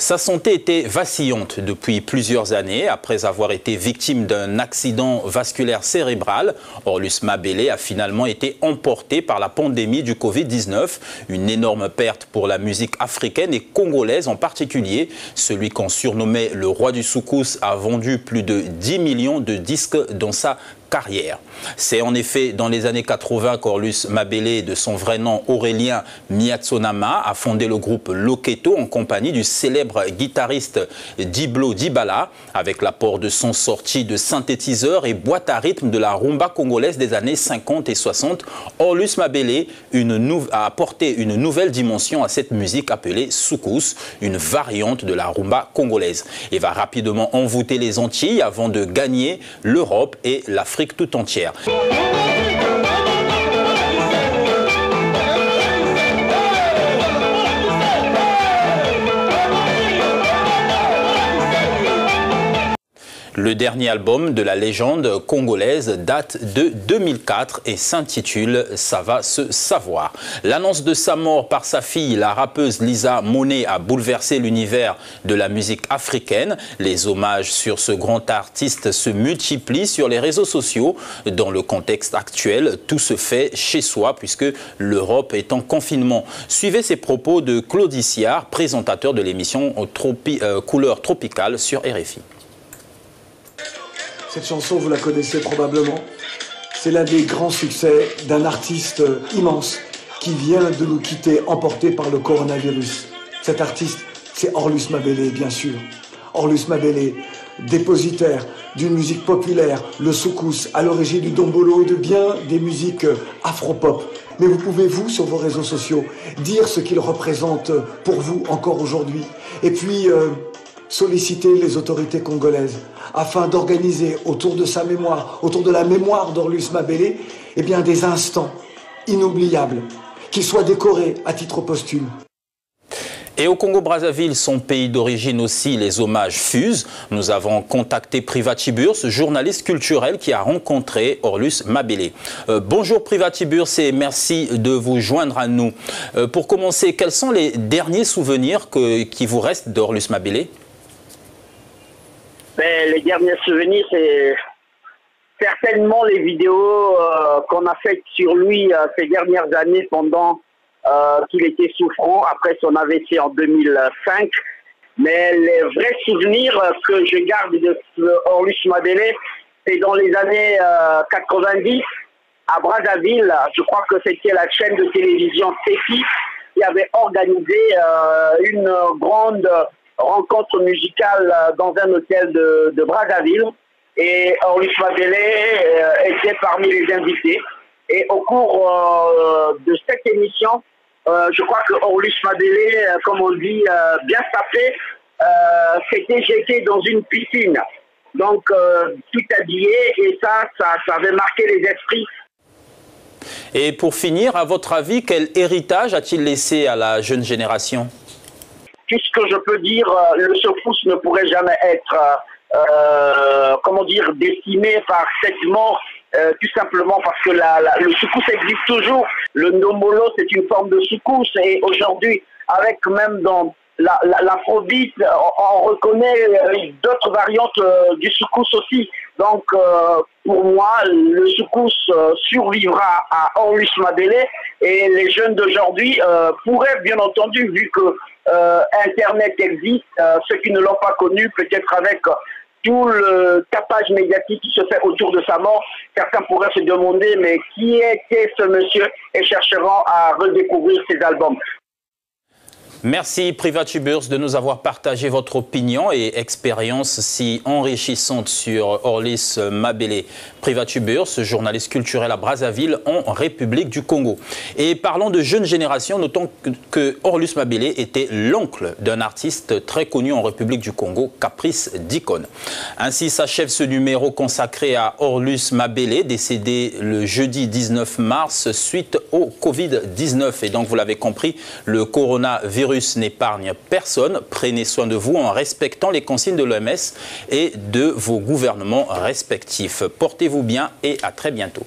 Sa santé était vacillante depuis plusieurs années. Après avoir été victime d'un accident vasculaire cérébral, Orlus Mabélé a finalement été emporté par la pandémie du Covid-19. Une énorme perte pour la musique africaine et congolaise en particulier. Celui qu'on surnommait le roi du soukous a vendu plus de 10 millions de disques dans sa carrière. C'est en effet dans les années 80 qu'Orlus Mabélé, de son vrai nom Aurélien Miatsonama, a fondé le groupe Loketo en compagnie du célèbre guitariste Diblo Dibala, avec l'apport de sons sortis de synthétiseurs et boîtes à rythme de la rumba congolaise des années 50 et 60. Orlus Mabélé a apporté une nouvelle dimension à cette musique appelée soukous, une variante de la rumba congolaise, et va rapidement envoûter les Antilles avant de gagner l'Europe et l'Afrique tout entière. Le dernier album de la légende congolaise date de 2004 et s'intitule « Ça va se savoir ». L'annonce de sa mort par sa fille, la rappeuse Liza Monet, a bouleversé l'univers de la musique africaine. Les hommages sur ce grand artiste se multiplient sur les réseaux sociaux. Dans le contexte actuel, tout se fait chez soi puisque l'Europe est en confinement. Suivez ces propos de Claude Issiard, présentateur de l'émission Couleur Tropicale sur RFI. Cette chanson, vous la connaissez probablement. C'est l'un des grands succès d'un artiste immense qui vient de nous quitter, emporté par le coronavirus. Cet artiste, c'est Orlus Mabélé, bien sûr. Orlus Mabélé, dépositaire d'une musique populaire, le soukous, à l'origine du dombolo et de bien des musiques afro-pop. Mais vous pouvez, vous, sur vos réseaux sociaux, dire ce qu'il représente pour vous encore aujourd'hui. Et puis, solliciter les autorités congolaises afin d'organiser autour de sa mémoire, autour de la mémoire d'Orlus Mabélé, eh bien, des instants inoubliables, qu'il soit décoré à titre posthume. Et au Congo-Brazzaville, son pays d'origine aussi, les hommages fusent. Nous avons contacté Privatiburs, journaliste culturel qui a rencontré Orlus Mabélé. Bonjour Privatiburs et merci de vous joindre à nous. Pour commencer, quels sont les derniers souvenirs qui vous restent d'Orlus Mabélé? Les derniers souvenirs, c'est certainement les vidéos qu'on a faites sur lui ces dernières années pendant qu'il était souffrant après son AVC en 2005. Mais les vrais souvenirs que je garde de Orlus Mabélé, c'est dans les années 90 à Brazzaville. Je crois que c'était la chaîne de télévision Tefi qui avait organisé une grande rencontre musicale dans un hôtel de Brazzaville, et Orlus Mabélé était parmi les invités. Et au cours de cette émission, je crois que Orlus Mabélé, comme on dit, bien tapé, s'était jeté dans une piscine. Donc tout habillé, et ça avait marqué les esprits. Et pour finir, à votre avis, quel héritage a-t-il laissé à la jeune génération? Tout ce que je peux dire, le soukous ne pourrait jamais être, comment dire, décimé par cette mort, tout simplement parce que le soukous existe toujours. Le ndombolo, c'est une forme de soukous, et aujourd'hui, avec même dans l'afrobeat, on reconnaît d'autres variantes du soukous aussi. Donc, pour moi, le soukous survivra à Orlus Mabélé, et les jeunes d'aujourd'hui pourraient, bien entendu, vu que Internet existe, ceux qui ne l'ont pas connu, peut-être avec tout le tapage médiatique qui se fait autour de sa mort, certains pourraient se demander mais qui était ce monsieur, et chercheront à redécouvrir ses albums. Merci Privatiburs de nous avoir partagé votre opinion et expérience si enrichissante sur Orlus Mabélé. Privatiburs, journaliste culturel à Brazzaville en République du Congo. Et parlons de jeune génération, notons que Orlus Mabélé était l'oncle d'un artiste très connu en République du Congo, Caprice Dikone. Ainsi s'achève ce numéro consacré à Orlus Mabélé, décédé le jeudi 19 mars suite au Covid-19. Et donc vous l'avez compris, le coronavirus n'épargne personne. Prenez soin de vous en respectant les consignes de l'OMS et de vos gouvernements respectifs. Portez-vous bien et à très bientôt.